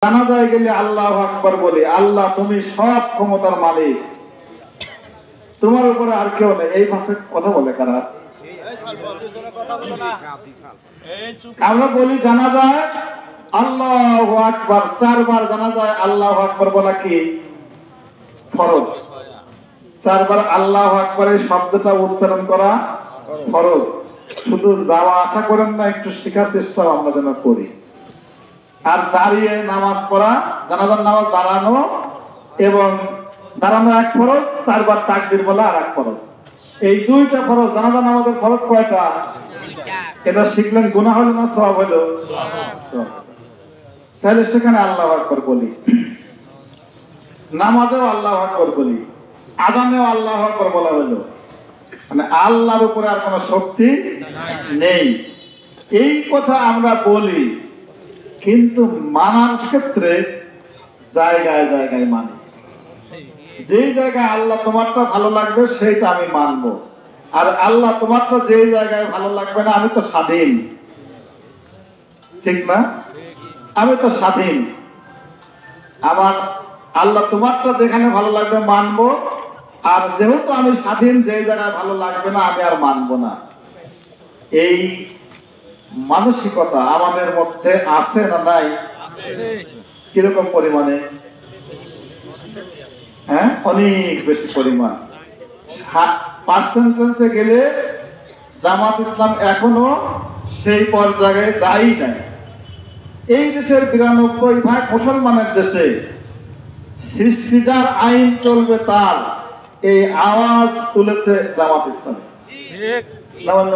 জানাজায় গেলে আল্লাহু আকবার বলি, আল্লাহ তুমি সব ক্ষমতার মালিক, তোমার উপরে আর কেউ নেই। এই ভাষায় কথা বলে কারা? আমরা বলি জানাজায় আল্লাহু আকবার, 4 বার জানাজায় আল্লাহু আকবার বলা কি ফরজ। 4 বার আল্লাহু আকবারের শব্দটা উচ্চারণ করা ফরজ। শুধু যাওয়া আশা করেন না, একটু শেখার চেষ্টা আমরা যেন করি। আর দাঁড়িয়ে নামাজ পড়া, জানাজার নামাজ দাঁড়ানো এবং দাঁড়ানো এক ফরজ, 4 বার তাকবীর বলা আর এক ফরজ। এই দুইটা ফরজ। জানাজার নামাজের ফরজ কয়টা? এটা শিখলেন গুনাহ হলো না সওয়াব হলো? তাহলে সেখানে আল্লাহু আকবার বলি, নামাজেও আল্লাহু আকবার বলি, আযানেও আল্লাহু আকবার বলা হলো। মানে আল্লাহর উপরে আর কোনো শক্তি নেই, এই কথা আমরা বলি। কিন্তু মানার ক্ষেত্রে জায়গায় জায়গায় মানি। যেই জায়গায় আল্লাহ তোমারটা ভালো লাগবে সেইটা আমি মানবো, আর আল্লাহ তোমারটা যেই জায়গায় ভালো লাগবে না, আমি তো স্বাধীন, ঠিক না? আমি তো স্বাধীন। আমার আল্লাহ তোমারটা যেখানে ভালো লাগবে মানবো, আর যেহেতু আমি স্বাধীন, যেই জায়গায় ভালো লাগবে না আমি আর মানবো না। এই মানসিকতা আমাদের মধ্যে আছে না নাই? কিরকম পরিমাণে? হ্যাঁ, অনেক বেশি পরিমাণ। পার্সেন্টেজে গেলে জামাত ইসলাম এখনো সেই পর্যায়ে যাই নাই। এই দেশের 92% মুসলমানের দেশে সৃষ্টি যার, আইন চলবে তার, এই আওয়াজ তুলেছে জামাত ইসলাম।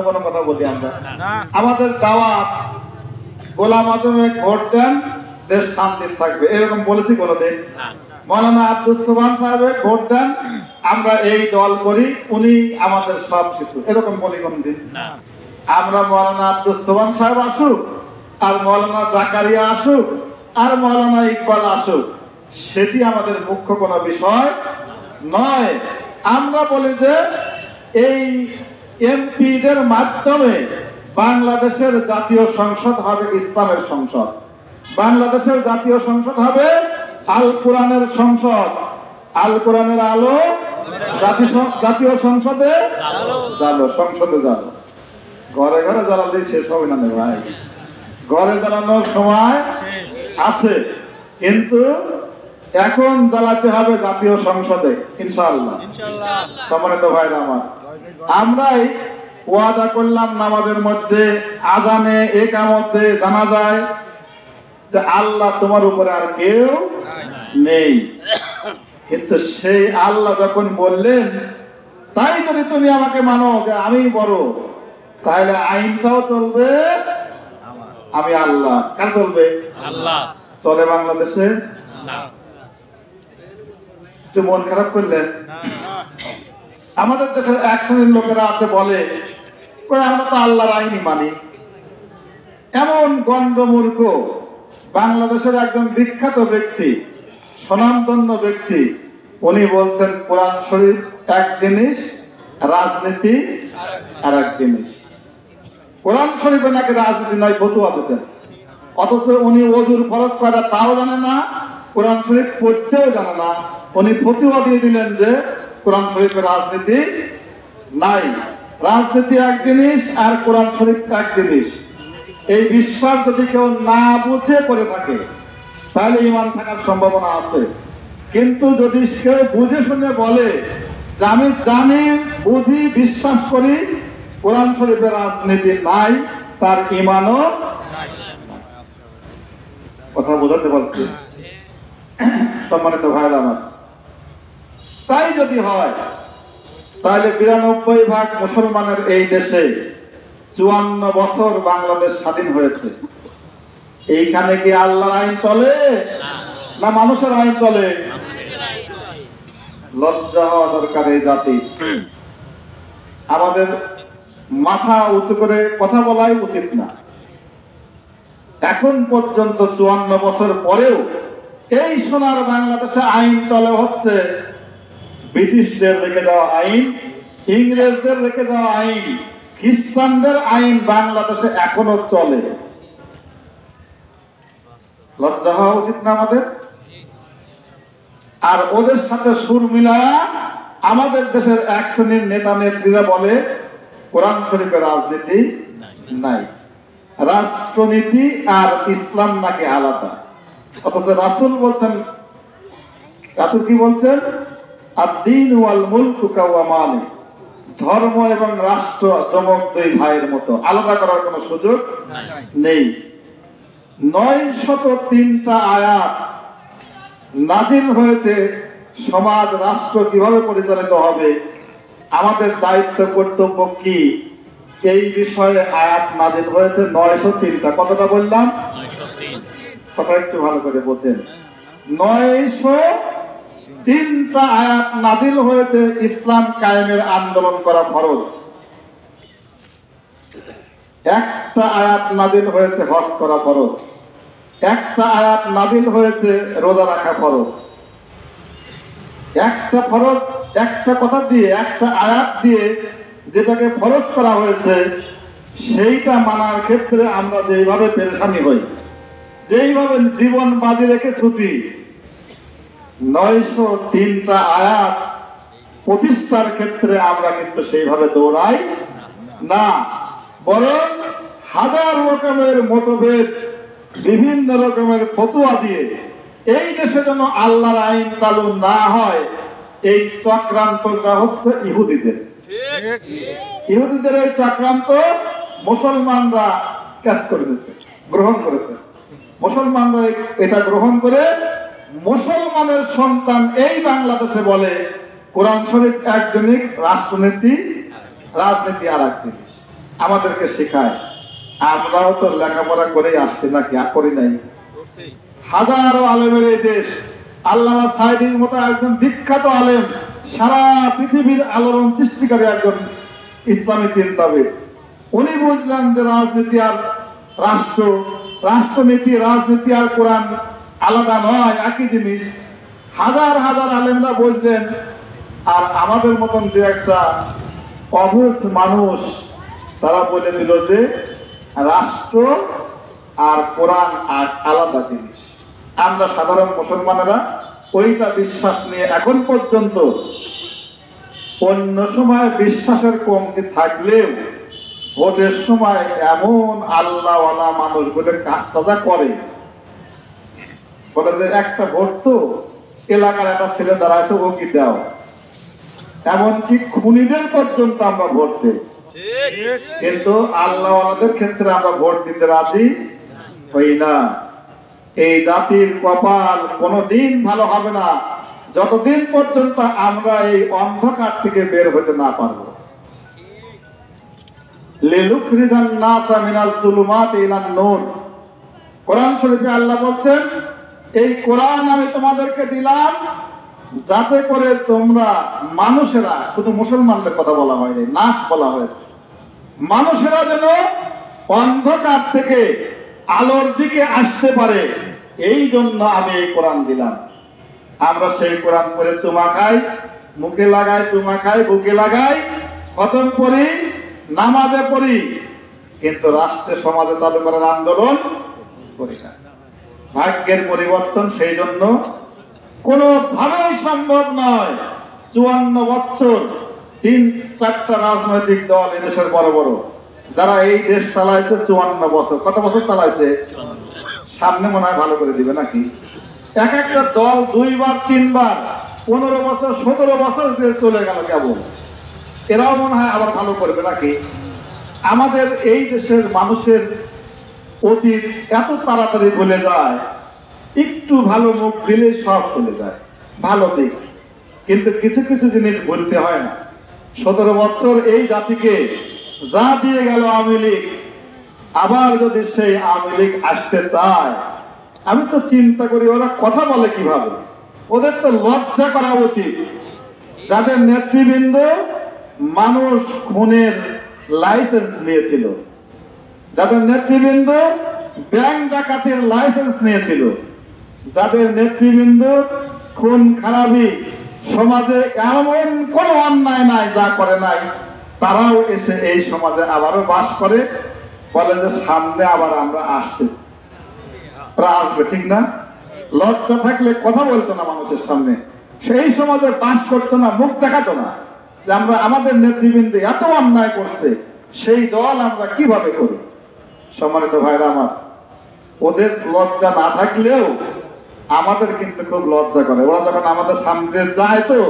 কোনো কথা বলি আমরা, আমাদের দাওয়াত গোলাম আজমে ভোট দেন, দেশ শান্তি থাকবে, এরকম বলেছি কোনোদিন? মৌলানা আব্দুস সোবহান সাহেবের ভোট দেন, আমরা এই দল করি, উনি আমাদের সব কিছু, এরকম বলি কোনদিন? আমরা মৌলানা আব্দুস সোবহান সাহেব আসুক, আর মৌলানা জাকারিয়া আসুক, আর মৌলানা ইকবাল আসুক, সেটি আমাদের মুখ্য কোনো বিষয় নয়। আমরা বলি যে এই এমপিদের মাধ্যমে বাংলাদেশের জাতীয় সংসদ হবে ইসলামের সংসদ, বাংলাদেশের জাতীয় সংসদ হবে আল কোরআনের সংসদ। আল কোরআনের আলো জাতীয় সংসদে জ্বালো, সংসদে জ্বালো। ঘরে ঘরে জ্বালালে শেষ হবে না ভাই, ঘরে জ্বালানোর সময় আছে, কিন্তু এখন জ্বালাতে হবে জাতীয় সংসদে ইনশাআল্লাহ। সম্মানিত ভাইরা আমার, আমরাই ওয়াদা করলাম নামাজের মধ্যে, আযানে, ইকামতে জানা যায় যে আল্লাহ তোমার উপরে আর কেউ নেই। কিন্তু সেই আল্লাহ যখন বললেন তাই যদি তুমি আমাকে মানো যে আমি বড়, তাহলে আইনটাও চলবে আমি আল্লাহ। কার চলবে? আল্লাহ। চলে বাংলাদেশে না। একটু মন খারাপ করলেন? আমাদের দেশের এক শ্রেণীর লোকেরা আছে, বলে আমরা তো আল্লাহর আইনই মানি। এমন গন্ডমূর্খ বাংলাদেশের একজন বিখ্যাত ব্যক্তি, স্বনামধন্য ব্যক্তি, উনি বলছেন কোরআন শরীফ এক জিনিস, রাজনীতি আর এক জিনিস। কোরআন শরীফে নাকি রাজনীতি নয়, ফতোয়া দিচ্ছেন। অথচ উনি ওযুর ফরজ করা তাও জানে না, কোরআন শরীফ পড়তেও জানে না। উনি ফতোয়া দিয়ে দিলেন যে কোরআন শরীফে রাজনীতি নাই। রাজনীতি এক জিনিস আর কোরআন শরীফ এক জিনিস। এই বিশ্বাস যদি কেউ না বুঝে করে থাকে তাহলে ঈমান থাকার সম্ভাবনা আছে। কিন্তু যদি কেউ বুঝে শুনে বলে যে আমি জানি, বুঝি, বিশ্বাস করি কোরআন শরীফে রাজনীতি নাই, তার ঈমানও নাই। কথা বোঝাতে পারছি? সম্মানিত ভাইরা আমার, তাই যদি হয় তাহলে 92% মুসলমানের এই দেশে 54 বছর বাংলাদেশ স্বাধীন হয়েছে। এইখানে কি আল্লাহর আইন চলে না মানুষের আইন চলে? লজ্জা হওয়া দরকার এই জাতি। আমাদের মাথা উঁচু করে কথা বলাই উচিত না। এখন পর্যন্ত 54 বছর পরেও এই সোনার বাংলাদেশে আইন চলে হচ্ছে ব্রিটিশদের রেখে দেওয়া আইন, ইংরেজদের রেখে দেওয়া আইন, খ্রিস্টানদের আইন বাংলাদেশে এখনো চলে। লজ্জা হওয়া উচিত না আমাদের? আর ওদের সাথে সুর মিলায়া আমাদের দেশের এক শ্রেণীর নেতা নেত্রীরা বলে কোরআন শরীফের রাজনীতি নাই, রাষ্ট্রনীতি আর ইসলাম নাকি আলাদা। অথচ রাসূল বলছেন, রাসূল কি বলছেন? আদ-দীন ওয়াল মুলকু কাওয়ামানি, ধর্ম এবং রাষ্ট্র যমক দুই ভাইয়ের মতো, আলাদা করার কোনো সুযোগ নেই। 903টা আয়াত নাজিল হয়েছে সমাজ রাষ্ট্র কিভাবে পরিচালিত হবে, আমাদের দায়িত্ব কর্তব্য কি, এই বিষয়ে আয়াত নাজিল হয়েছে 903টা। কতটা বললাম? 903। কথা একটু ভালো করে বোঝেন। 903টা আয়াত নাজিল হয়েছে ইসলাম কায়েমের আন্দোলন করা ফরজ। একটা আয়াত নাজিল হয়েছে হজ করা ফরজ। একটা আয়াত নাজিল হয়েছে রোজা রাখা ফরজ। একটা ফরজ, একটা কথা দিয়ে, একটা আয়াত দিয়ে যেটাকে ফরজ করা হয়েছে সেইটা মানার ক্ষেত্রে আমরা যেইভাবে পেরেশানি হই, যেইভাবে জীবন বাজি রেখে ছুটি, 903টা আয়াত প্রতিষ্ঠার ক্ষেত্রে আমরা কিন্তু সেইভাবে দৌড়াই না, বরং হাজার রকমের মতভেদ, বিভিন্ন রকমের ফতোয়া দিয়ে এই দেশে যেন আল্লাহর আইন চালু না হয়, এই চক্রান্তটা হচ্ছে ইহুদিদের। ইহুদিদের এই চক্রান্ত মুসলমানরা ক্যাচ করে দিয়েছে, গ্রহণ করেছে। মুসলমানরা এটা গ্রহণ করে মুসলমানের সন্তান এই বাংলাদেশে বলে কোরআন শরীফ এক জিনিস, রাষ্ট্রনীতি রাজনীতি আর এক জিনিস। আমাদেরকে শেখায়। আমরাও তো লেখাপড়া করেই আসছি নাকি? করি নাই? হাজারো আলেমের এই দেশ, আল্লামা সাঈদীর মতো একজন বিখ্যাত আলেম, সারা পৃথিবীর আলোড়ন সৃষ্টিকারী একজন ইসলামী চিন্তাবিদ, উনি বুঝলেন যে রাজনীতি আর রাষ্ট্র, রাষ্ট্রনীতি রাজনীতি আর কোরআন আলাদা নয়, একই জিনিস। হাজার হাজার আলেমরা বুঝলেন। আর আমাদের মতন যে একটা অবুঝ মানুষ, তারা বলে দিল যে রাষ্ট্র আর কোরআন আর আলাদা জিনিস। আমরা সাধারণ মুসলমানেরা ওইটা বিশ্বাস নিয়ে এখন পর্যন্ত, অন্য সময় বিশ্বাসের কমতি থাকলেও ভোটের সময় এমন আল্লাহওয়ালা মানুষ বলে কাজ সাজা করে, বলে যে একটা ভোট তো এলাকার একটা ছেলে দাঁড়াচ্ছে, ও কি দাও। এমনকি খুনিদের পর্যন্ত আমরা ভোট দিই, কিন্তু আল্লাহওয়ালাদের ক্ষেত্রে আমরা ভোট দিতে রাজি হই না। এই জাতির কপাল কোনদিন ভালো হবে না যতদিন পর্যন্ত আমরা এই অন্ধকার থেকে বের হতে না পারবো। লিনুখরিজান নাসা মিনাজ যুলুমাতি ইলান নূর, কোরআন শরীফে আল্লাহ বলছেন, এই কোরআন আমি তোমাদেরকে দিলাম যাতে করে তোমরা মানুষেরা, শুধু মুসলমানদের কথা বলা হয়নি, নাস বলা হয়েছে, মানুষেরা যেন অন্ধকার থেকে আলোর দিকে আসতে পারে, এই জন্য আমি এই কোরআন দিলাম। আমরা সেই কোরআন পড়ে চুমা খাই, মুখে লাগাই, চুমা খাই, বুকে লাগাই, খতম করি, নামাজে পড়ি, কিন্তু রাষ্ট্রে সমাজে চালু করার আন্দোলন করি না। ভাগ্যের পরিবর্তন সেই জন্য কোনোভাবেই সম্ভব নয়। 54 বছর 3-4টা রাজনৈতিক দল এদেশের বড় বড়, যারা এই দেশ চালাইছে 54 বছর। কত বছর চালাইছে? সামনে মনে হয় ভালো করে দিবে নাকি? এক একটা দল 2 বার 3 বার 15 বছর 17 বছর চলে গেল কেবল। এরাও মনে হয় আবার ভালো করবে নাকি? আমাদের এই দেশের মানুষের অতীত এত তাড়াতাড়ি ভুলে যায়, একটু ভালো মুখ দিলে সব ভুলে যায়, ভালো দিক। কিন্তু কিছু কিছু জিনিস ভুলতে হয় না। 17 বছর এই জাতিকে যা দিয়ে গেল আওয়ামী লীগ, আবার যদি সেই আওয়ামী লীগ আসতে চায়, আমি তো চিন্তা করি ওরা কথা বলে কিভাবে। ওদের তো লজ্জা করা উচিত। যাদের নেতৃবৃন্দ মানুষ খুনের লাইসেন্স নিয়েছিল, যাদের নেতৃবৃন্দ ব্যাংক ডাকাতির লাইসেন্স নিয়েছিল, যাদের নেতৃবৃন্দ খুন খারাপি, সমাজে এমন কোন অন্যায় নাই যা করে নাই, তারাও এসে এই সমাজে আবারও বাস করে, বলে যে সামনে আবার আমরা আসতেছি। আসবে, ঠিক না? লজ্জা থাকলে কথা বলতো না মানুষের সামনে, সেই সমাজে পাস করতো না, মুখ দেখাতো না যে আমরা আমাদের নেতৃবৃন্দ এত অন্যায় করছে, সেই দল আমরা কিভাবে করি। সম্মানিত ভাইরা আমার, ওদের লজ্জা না থাকলেও আমাদের কিন্তু খুব লজ্জা করে। ওরা যখন আমাদের সামনে যায় তো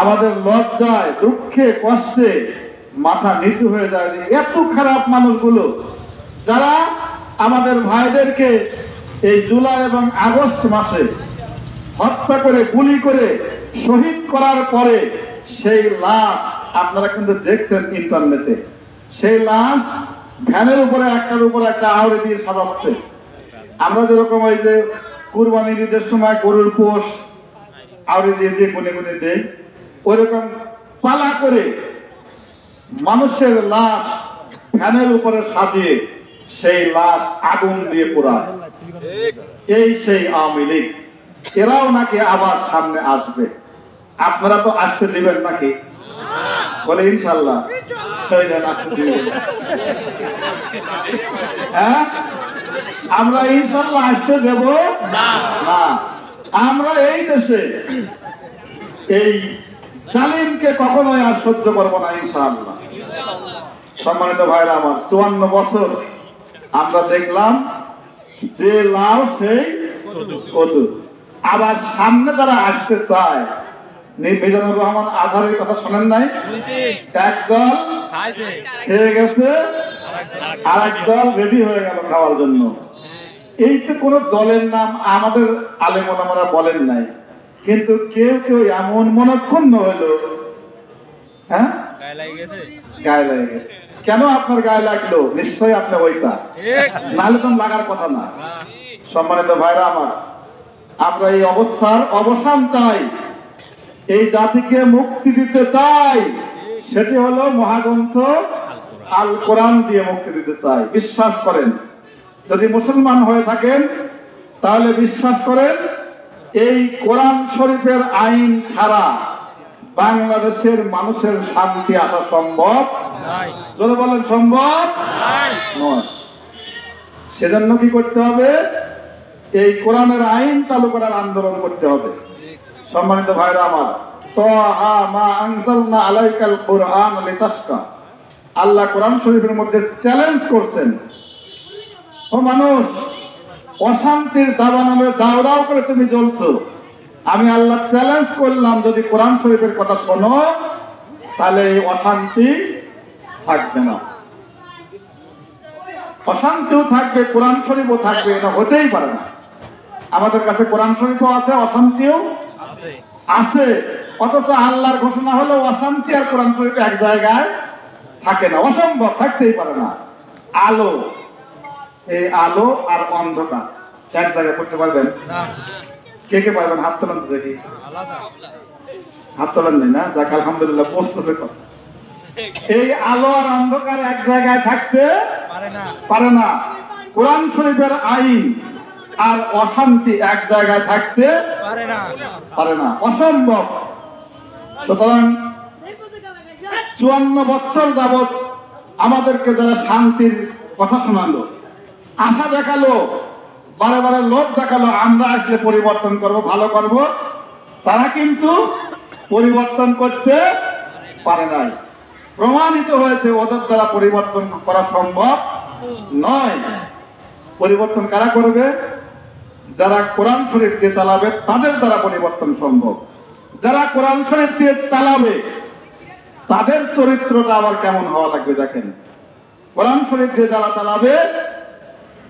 আমাদের লজ্জায়, দুঃখে, কষ্টে মাথা নিচু হয়ে যায়। এত খারাপ মানুষগুলো যারা আমাদের ভাইদেরকে এই জুলাই এবং আগস্ট মাসে হত্যা করে, গুলি করে শহীদ করার পরে সেই লাশ আপনারা কিন্তু দেখছেন ইন্টারনেটে, সেই লাশ ভ্যানের উপরে একটার উপরে একটা আউড়ে দিয়ে সাজাচ্ছে। আমরা যেরকম ওই যে কুরবানির ঈদের সময় গরুর পোষ আউড়ে দিয়ে দিয়ে গুনে গুনে দেই, ওইরকম পালা করে মানুষের লাশ ফ্যানের উপরে সাজিয়ে সেই লাশ আগুন দিয়ে পোড়ায়। এই সেই আওয়ামী লীগ, এরাও নাকি আবার সামনে আসবে। আপনারা তো আসতে দিবেন নাকি? বলে ইনশাল্লাহ। হ্যাঁ, আমরা ইনশাল্লাহ আসতে দেব না। আমরা এই দেশে এই জালিমকে কখনোই আর সহ্য করবো না ইনশাআল্লাহ। সম্মানিত ভাইরা আমার, 54 বছর আমরা দেখলাম যে লাউ সেই কদু। আবার সামনে যারা আসতে চায়, মিজানুর রহমান আজহারের কথা শোনেন নাই? একদল খেয়ে গেছে, আর একদল রেডি হয়ে গেল খাওয়ার জন্য। এই তো কোন দলের নাম আমাদের আলেম ওলামারা বলেন নাই, কিন্তু কেউ কেউ এমন মনক্ষুণ্ণ হইল, হ্যাঁ গায়ে লেগে গেছে। কেন আপনার গায়ে লাগলো? নিশ্চয়ই আপনি ওইটা, নাহলে তো লাগার কথা না। সম্মানিত ভাইরা আমার, আমরা এই অবস্থার অবসান চাই, এই জাতিকে মুক্তি দিতে চাই। সেটি হলো মহাগ্রন্থ আল কোরআন দিয়ে মুক্তি দিতে চাই। বিশ্বাস করেন, যদি মুসলমান হয়ে থাকেন তাহলে বিশ্বাস করেন এই কোরআন শরীফের আইন ছাড়া বাংলাদেশের মানুষের শান্তি আসা সম্ভব যদি বলেন সম্ভব নয়। সেজন্য কি করতে হবে? এই কোরআনের আইন চালু করার আন্দোলন করতে হবে। সম্মানিত ভাইরা আমার, তাহা মা আনজালনা আলাইকাল কুরআন লিতাশকা, আল্লাহ কোরআন শরীফের মধ্যে চ্যালেঞ্জ করছেন, ও মানুষ, অশান্তির দাবা নামে দাও দাও করে তুমি জ্বলছো, আমি আল্লাহ চ্যালেঞ্জ করলাম যদি কোরআন শরীফের কথা শোনো তাহলে এই অশান্তি থাকবে না। অশান্তিও থাকবে, কোরআন শরীফও থাকবে, এটা হতেই পারে না। আমাদের কাছে কোরআন শরীফও আছে, অশান্তিও আছে, অথচ আল্লাহর ঘোষণা হলো অশান্তি আর কোরআন শরীফ এক জায়গায় থাকে না, অসম্ভব, থাকতেই পারে না। আলো, এই আলো আর অন্ধকার এক জায়গায় করতে পারবেন? কে কে পারবেন? হাত তোলেন দেখি। হাত তোলেন নেই না? যাক আলহামদুলিল্লাহ, বুঝতেছে কথা। এই আলো আর অন্ধকার এক জায়গায় থাকতে পারে না। কোরআন শরীফের আইন আর অশান্তি এক জায়গায় থাকতে পারে না, অসম্ভব। সুতরাং 54 বছর যাবৎ আমাদেরকে যারা শান্তির কথা শোনালো, আশা দেখালো, বারে বারে লোক দেখালো আমরা আসলে পরিবর্তন করব, ভালো করব, তারা কিন্তু পরিবর্তন করতে পারে নাই। প্রমাণিত হয়েছে ওদের দ্বারা পরিবর্তন করা সম্ভব নয়। পরিবর্তন কারা করবে? যারা কোরআন শরীফ দিয়ে চালাবে তাদের দ্বারা পরিবর্তন সম্ভব। যারা কোরআন শরীফ দিয়ে চালাবে তাদের চরিত্রটা আবার কেমন হওয়া লাগবে দেখেন। কোরআন শরীফ দিয়ে যারা চালাবে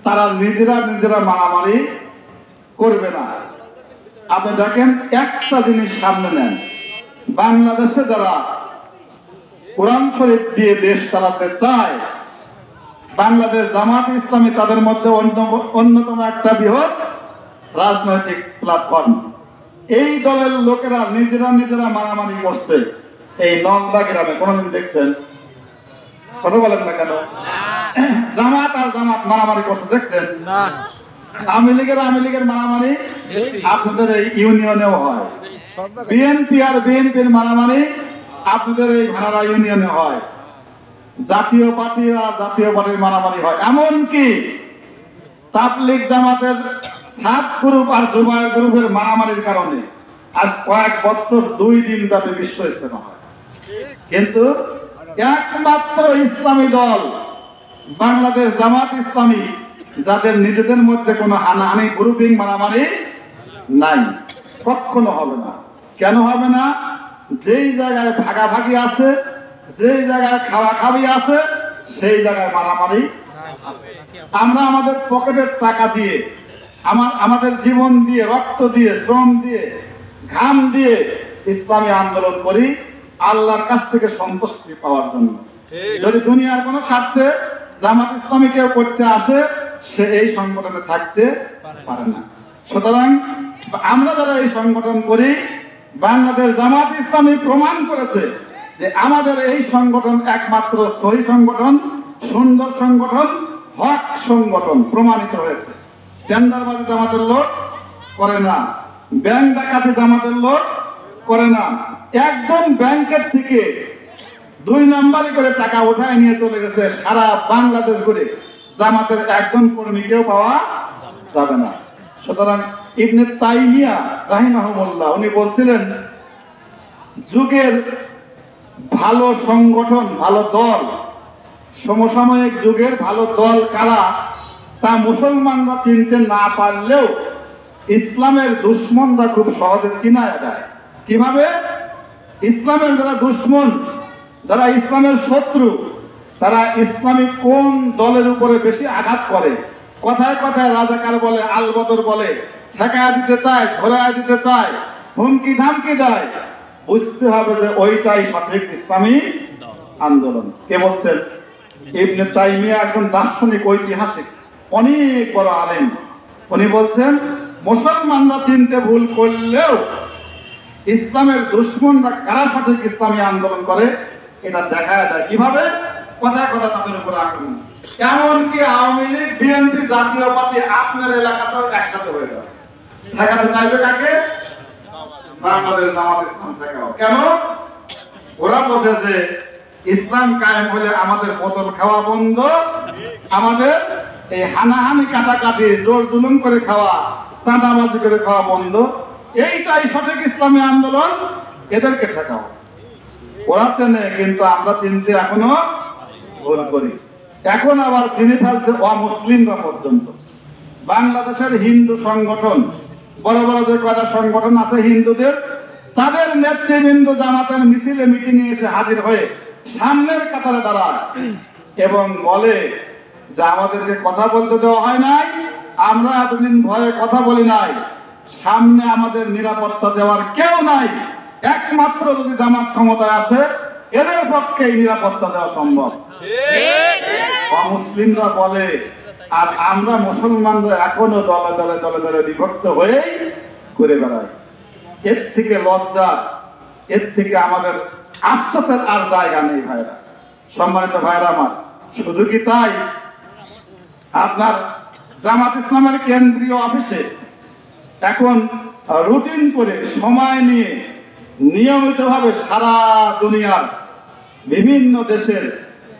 তারা নিজেরা নিজেরা মারামারি করবে না। আপনি দেখেন, একটা জিনিস সামনে নেন, বাংলাদেশে যারা কোরআন শরীফ দিয়ে দেশ চালাতে চায়, বাংলাদেশ জামাত ইসলামী তাদের মধ্যে অন্যতম একটা বৃহৎ রাজনৈতিক প্ল্যাটফর্ম। এই দলের লোকেরা নিজেরা নিজেরা মারামারি করছে। এই নন্দা গ্রামে কোনদিন দেখছেন? কথা বলেন না কেন? জামাত আর জামাত মারামারি করছে দেখছেন? আওয়ামী লীগের মারামারি আপনাদের এই ইউনিয়নেও হয়, বিএনপি আর বিএনপির মারামারি আপনাদের এই ভাড়া ইউনিয়নে হয়, জাতীয় পার্টির মারামারি হয়। এমনকি তাবলীগ জামাতের সাত গ্রুপ আর জুবায়ের গ্রুপের মারামারির কারণে আজ কয়েক বছর 2 দিন ব্যাপী বিশ্ব ইজতেমা হয়, কিন্তু একমাত্র ইসলামী দল বাংলাদেশ জামাত ইসলামী, যাদের নিজেদের মধ্যে কোনো হানাহানি গ্রুপিং মারামারি নাই, কখনো হবে না। কেন হবে না? যেই জায়গায় ভাগাভাগি আছে, যেই জায়গায় খাওয়া খাওয়ি আছে, সেই জায়গায় মারামারি। আমরা আমাদের পকেটের টাকা দিয়ে, আমাদের জীবন দিয়ে, রক্ত দিয়ে, শ্রম দিয়ে, ঘাম দিয়ে ইসলামী আন্দোলন করি আল্লাহর কাছ থেকে সন্তুষ্টি পাওয়ার জন্য। যদি দুনিয়ার কোনো স্বার্থে জামাত ইসলামী কেউ করতে আসে, সে এই সংগঠনে থাকতে পারে না। সুতরাং আমরা যারা এই সংগঠন করি, বাংলাদেশ জামাত ইসলামী প্রমাণ করেছে যে আমাদের এই সংগঠন একমাত্র সহি সংগঠন, সুন্দর সংগঠন, হক সংগঠন প্রমাণিত হয়েছে। টেন্ডারবাজি জামাতের লোক করে না, ব্যাংক ডাকাতি জামাতের লোক করে না। একজন ব্যাংকের থেকে 2 নাম্বারি করে টাকা উঠায় নিয়ে চলে গেছে সারা বাংলাদেশ ঘুরে, জামাতের একজন কর্মীকেও পাওয়া যাবে না। সুতরাং ইবনে তাইমিয়া রাহিমাহুল্লাহ উনি বলছিলেন, যুগের ভালো সংগঠন, ভালো দল, সমসাময়িক যুগের ভালো দল কারা তা মুসলমানরা চিনতে না পারলেও ইসলামের দুশ্মনরা খুব সহজে চিনায় দেয়। কিভাবে? ইসলামের যারা দুশ্মন, যারা ইসলামের শত্রু, তারা ইসলামী কোন দলের উপরে বেশি আঘাত করে, কথায় কথায় রাজাকার বলে, আলবদর বলে, ঠেকায় দিতে চায়, ঘোরায় দিতে চায়, হুমকি ধামকি দেয়, বুঝতে হবে যে ওইটাই সঠিক ইসলামী আন্দোলন। কে বলছেন? ইবনে তাইমিয়া, একজন দার্শনিক, ঐতিহাসিক, অনেক বড় আলেম। উনি বলছেন, মুসলমানরা চিনতে ভুল করলেও ইসলামের দুশ্মনরা কারা সঠিক ইসলামী আন্দোলন করে এটা দেখা যায়। কিভাবে? কথায় কথা তাদের উপর আক্রমণ। এমনকি আওয়ামী লীগ, বিএনপি, জাতীয় পার্টি আপনার এলাকাতেও একসাথে হয়ে যাবে। ঠেকাতে চাইবে কাকে? বাংলাদেশ জামাত ইসলাম ঠেকাও। কেন? ওরা বোঝে যে ইসলাম কায়েম হলে আমাদের বোতল খাওয়া বন্ধ, আমাদের এই হানাহানি কাটাকাটি, জোর জুলুম করে খাওয়া, চাঁদাবাজি করে খাওয়া বন্ধ। এইটাই সঠিক ইসলামী আন্দোলন, এদেরকে ঠেকাও। ওরা চেনে, কিন্তু আমরা চিনতে এখনো ভুল করি। এখন আবার চিনে ফেলছে অমুসলিমরা পর্যন্ত। বাংলাদেশের হিন্দু সংগঠন, বড় বড় যে কয়টা সংগঠন আছে হিন্দুদের, তাদের নেতৃবৃন্দ জামাতের মিছিলে মিটিংয়ে এসে হাজির হয়ে সামনের কাতারে দাঁড়ায় এবং বলে যে আমাদেরকে কথা বলতে দেওয়া হয় নাই, আমরা এতদিন ভয়ে কথা বলি নাই, সামনে আমাদের নিরাপত্তা দেওয়ার কেউ নাই, একমাত্র যদি জামাত ক্ষমতায় আসে এদের পক্ষে নিরাপত্তা দেওয়া সম্ভব। অমুসলিমরা বলে, আর আমরা মুসলমানরা এখনো দলে দলে দলে দলে বিভক্ত হয়ে ঘুরে বেড়াই। এর থেকে লজ্জা, এর থেকে আমাদের আফসোসের আর জায়গা নেই ভাইরা। সম্মানিত ভাইরা আমার, শুধু কি তাই? আপনার জামাত ইসলামের কেন্দ্রীয় অফিসে এখন রুটিন করে সময় নিয়ে নিয়মিতভাবে সারা দুনিয়ার বিভিন্ন দেশের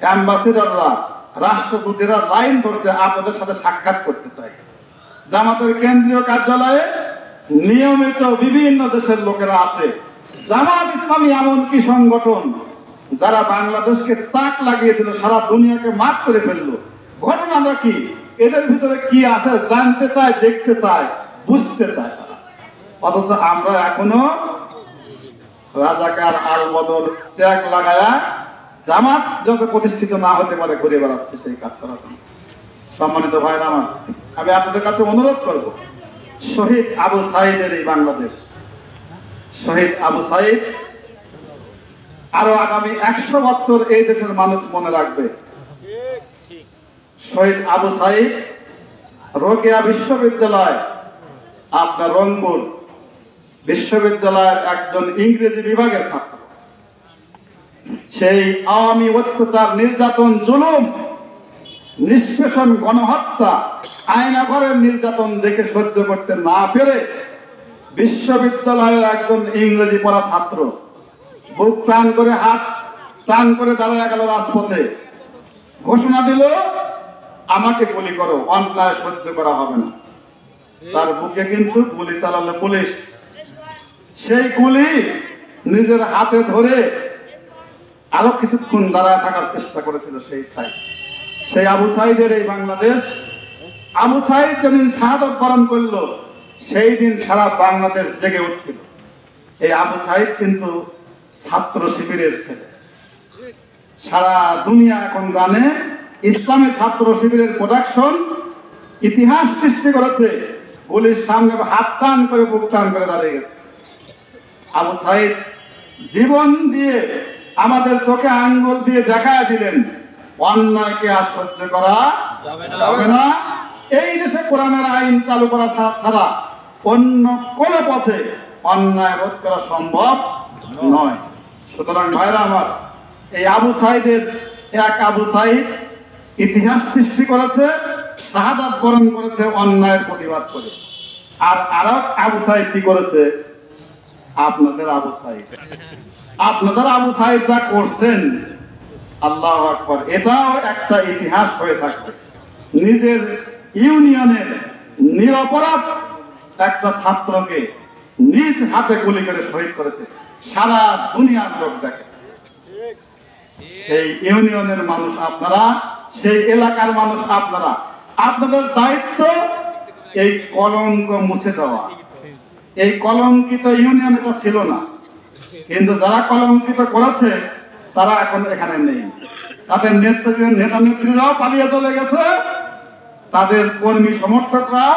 অ্যাম্বাসেডররা, রাষ্ট্রদূতেরা লাইন ধরছে আপনাদের সাথে সাক্ষাৎ করতে চায়। জামাতের কেন্দ্রীয় কার্যালয়ে নিয়মিত বিভিন্ন দেশের লোকেরা আসে। জামাত ইসলামী এমন কি সংগঠন যারা বাংলাদেশকে তাক লাগিয়ে দিল, সারা দুনিয়াকে মাত করে ফেললো। ঘটনাটা কি? এদের ভিতরে কি আছে জানতে চায়, দেখতে চায়, বুঝতে চায় তারা। অথচ আমরা এখনো রাজাকার, আলবদর, ট্যাগ লাগায়া জামাত যাতে প্রতিষ্ঠিত না হতে পারে ঘুরে বেড়াচ্ছে সেই কাজ করার জন্য। সম্মানিত ভাইরা আমার, আমি আপনাদের কাছে অনুরোধ করব, শহীদ আবু সাইদের এই বাংলাদেশ, শহীদ আবু সাইদ আরো আগামী 100 বছর এই দেশের মানুষ মনে রাখবে। শহীদ আবু সাইদ রোকেয়া বিশ্ববিদ্যালয়, আপনার রংপুর বিশ্ববিদ্যালয়ের একজন ইংরেজি বিভাগের ছাত্র। সেই আওয়ামী অত্যাচার, নির্যাতন, জুলুম, নিষ্পেষণ, গণহত্যা, আয়নাঘরের নির্যাতন দেখে সহ্য করতে না পেরে বিশ্ববিদ্যালয়ের একজন ইংরেজি পড়া ছাত্র বুক টান করে, হাত টান করে দাঁড়ায় গেল রাজপথে। ঘোষণা দিল আমাকে গুলি করো, অন্যায় সহ্য করা হবে না। তার বুকে কিন্তু গুলি চালালো পুলিশ। সেই গুলি নিজের হাতে ধরে আরো কিছুক্ষণ দাঁড়ায় থাকার চেষ্টা করেছিল সেই আবু সাইদের এই বাংলাদেশ। আবু সাইদ যেদিন শাহাদত বরণ করলো সেই দিন সারা বাংলাদেশ জেগে উঠছিল। এই আবু সাইদ কিন্তু ছাত্র শিবিরের ছেলে। সারা দুনিয়া এখন জানে ইসলামী ছাত্র শিবিরের প্রোডাকশন ইতিহাস সৃষ্টি করেছে। গুলির সামনে হাত টান করে বুক টান করে দাঁড়িয়ে গেছে। আবু সাইদ জীবন দিয়ে আমাদের চোখে আঙ্গুল দিয়ে দেখায় দিলেন অন্যায়কে আর সহ্য করা যাবে না। এই দেশে কোরআনের আইন চালু করা ছাড়া অন্য কোনো পথে অন্যায় রোধ করা সম্ভব নয়। সুতরাং ভাইরা আমার, এই আবু সাইদের এক আবু সাইদ ইতিহাস সৃষ্টি করেছে, শাহাদাত বরণ করেছে অন্যায়ের প্রতিবাদ করে। আর আরেক আবু সাইদ কি করেছে? আপনাদের আবু সাইদ যা করছেন, আল্লাহু আকবার, এটাও একটা ইতিহাস হয়ে থাকবে। নিজের ইউনিয়নের নিরপরাধ একটা ছাত্রকে নিজ হাতে গুলি করে শহীদ করেছে। সারা দুনিয়ার লোক দেখে। সেই ইউনিয়নের মানুষ আপনারা, সেই এলাকার মানুষ আপনারা, আপনাদের দায়িত্ব এই কলঙ্ক মুছে দেওয়া। এই কলঙ্কিত ইউনিয়ন এটা ছিল না, কিন্তু যারা কলঙ্কিত করেছে তারা এখন এখানে নেই। তাদের নেতা নেত্রীরাও পালিয়ে চলে গেছে, তাদের কর্মী সমর্থকরাও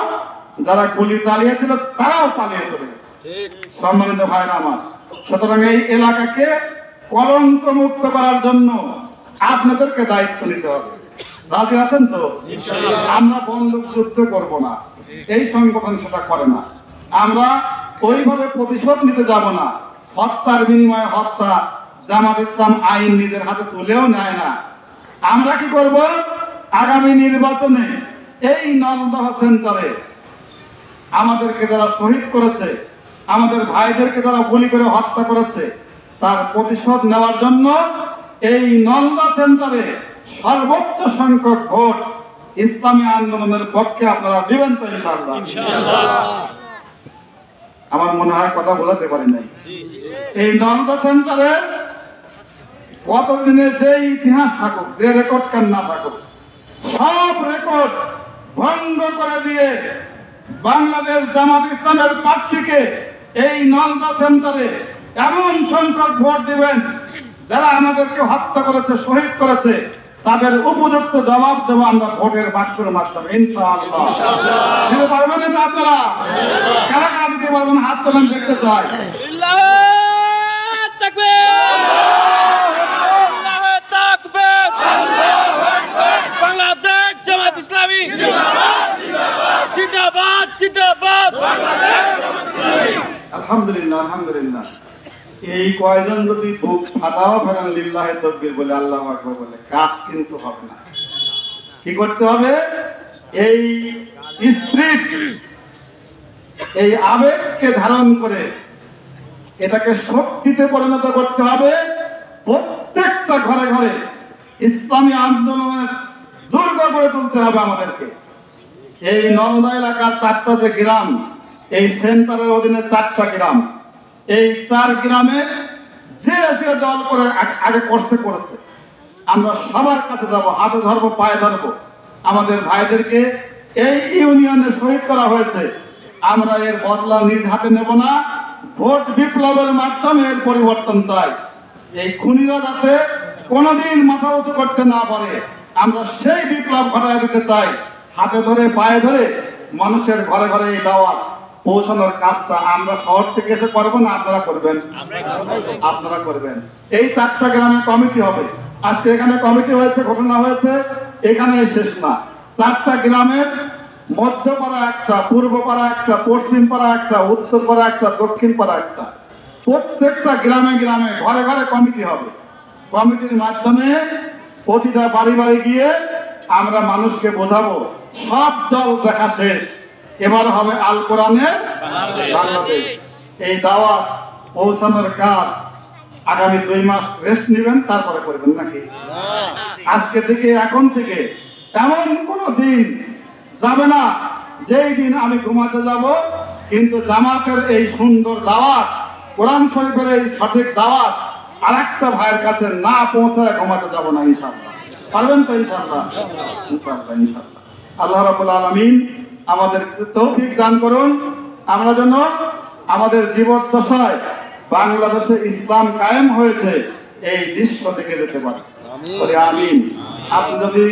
যারা গুলি চালিয়েছিল তারাও পালিয়ে চলে গেছে। সম্মানিত ভাইরা আমার, সুতরাং এই এলাকাকে কলঙ্ক মুক্ত করার জন্য আপনাদেরকে দায়িত্ব নিতে হবে। রাজি আছেন তো? আমরা বন্দুক যুদ্ধ করব না, এই সংগঠন সেটা করে না। আমরা ওইভাবে প্রতিশোধ নিতে যাব না। হত্যার বিনিময়ে হত্যা জামাত ইসলাম আইন নিজের হাতে তুলেও নেয় না। আমরা কি করব? আগামী নির্বাচনে এই নলদহ সেন্টারে আমাদেরকে যারা শহীদ করেছে, আমাদের ভাইদেরকে যারা গুলি করে হত্যা করেছে, তার প্রতিশোধ নেওয়ার জন্য এই নলদহ সেন্টারে সর্বোচ্চ সংখ্যক ভোট ইসলামী আন্দোলনের পক্ষে আপনারা দিবেন তো ইনশাআল্লাহ? আমার মনে হয় কথা বোঝাতে পারি নাই। এই নলদহ সেন্টারে কতদিনের যে ইতিহাস থাকুক, যে রেকর্ড কেন না থাকুক, সব রেকর্ড ভঙ্গ করে দিয়ে বাংলাদেশ জামাত ইসলামের প্রার্থীকে এই নলদহ সেন্টারে এমন সংখ্যক ভোট দিবেন, যারা আমাদেরকে হত্যা করেছে, শহীদ করেছে, তাদের উপযুক্ত জবাব দেবো আমরা ভোটের বাক্সের মাধ্যমে ইনশাআল্লাহ। দিতে পারবেন এটা আপনারা? কারা কারা দিতে পারবেন? হাত তোলেন, দেখতে চাই। বাংলাদেশ জামাত ইসলামী জিন্দাবাদ, জিন্দাবাদ। আলহামদুলিল্লাহ, আলহামদুলিল্লাহ। এই কয়জন যদি বুক ফাটাও ফেরান লিল্লাহে তাকবীর বলে, আল্লাহু আকবার বলে, কাজ কিন্তু হবে না। কি করতে হবে? এই স্পিরিট, এই আবেগকে ধারণ করে এটাকে শক্তিতে পরিণত করতে হবে। প্রত্যেকটা ঘরে ঘরে ইসলামী আন্দোলনের দুর্গ গড়ে তুলতে হবে আমাদেরকে। এই নলদহ এলাকার 4টা যে গ্রাম, এই সেন্টারের অধীনে 4টা গ্রাম, এই 4 গ্রামে যে যে দল করে আগে করেছে, আমরা সবার কাছে যাব, হাতে ধরবো, পায়ে ধরবো। আমাদের ভাইদেরকে এই ইউনিয়নে শহীদ করা হয়েছে, আমরা এর বদলা নিজ হাতে নেব না। ভোট বিপ্লবের মাধ্যমে এর পরিবর্তন চাই। এই খুনিরা যাতে কোনোদিন মাথা উঁচু করতে না পারে, আমরা সেই বিপ্লব ঘটায় দিতে চাই। হাতে ধরে, পায়ে ধরে মানুষের ঘরে ঘরে এই দাওয়াত পৌঁছানোর কাজটা আমরা শহর থেকে এসে করবো না, আপনারা করবেন? আপনারা করবেন। এই 4টা গ্রামে কমিটি হবে। আজকে এখানে কমিটি হয়েছে, ঘোষণা হয়েছে, এখানে শেষ না। 4টা গ্রামের মধ্যপাড়া একটা, পূর্বপাড়া একটা, পশ্চিম পাড়া একটা, উত্তর পাড়া একটা, দক্ষিণ পাড়া একটা, প্রত্যেকটা গ্রামে গ্রামে ঘরে ঘরে কমিটি হবে। কমিটির মাধ্যমে প্রতিটা বাড়ি বাড়ি গিয়ে আমরা মানুষকে বোঝাবো। সব দল দেখা শেষ, এবার হবে আল কোরআনের বাংলাদেশ। এই দাওয়াত পৌঁছানোর কাজ আগামী 2 মাস রেস্ট নেবেন, তারপরে করবেন নাকি? আজকে থেকে, এখন থেকে এমন কোনো দিন যাবে না যেই দিন আমি ঘুমাতে যাব কিন্তু জামাতের এই সুন্দর দাওয়াত, কোরআন শরীফের এই সঠিক দাওয়াত আরেকটা ভাইয়ের কাছে না পৌঁছায় ঘুমাতে যাব না ইনশাআল্লাহ। পারবেন তো ইনশাআল্লাহ? ইনশাআল্লাহ ইনশাআল্লাহ। আল্লাহ রাব্বুল আলামিন আমাদের তৌফিক দান করুন, আমরা যেন আমাদের জীবদ্দশায় বাংলাদেশে ইসলাম কায়েম হয়েছে এই দৃশ্য দেখে যেতে পারি। আমিন। আপনি যদি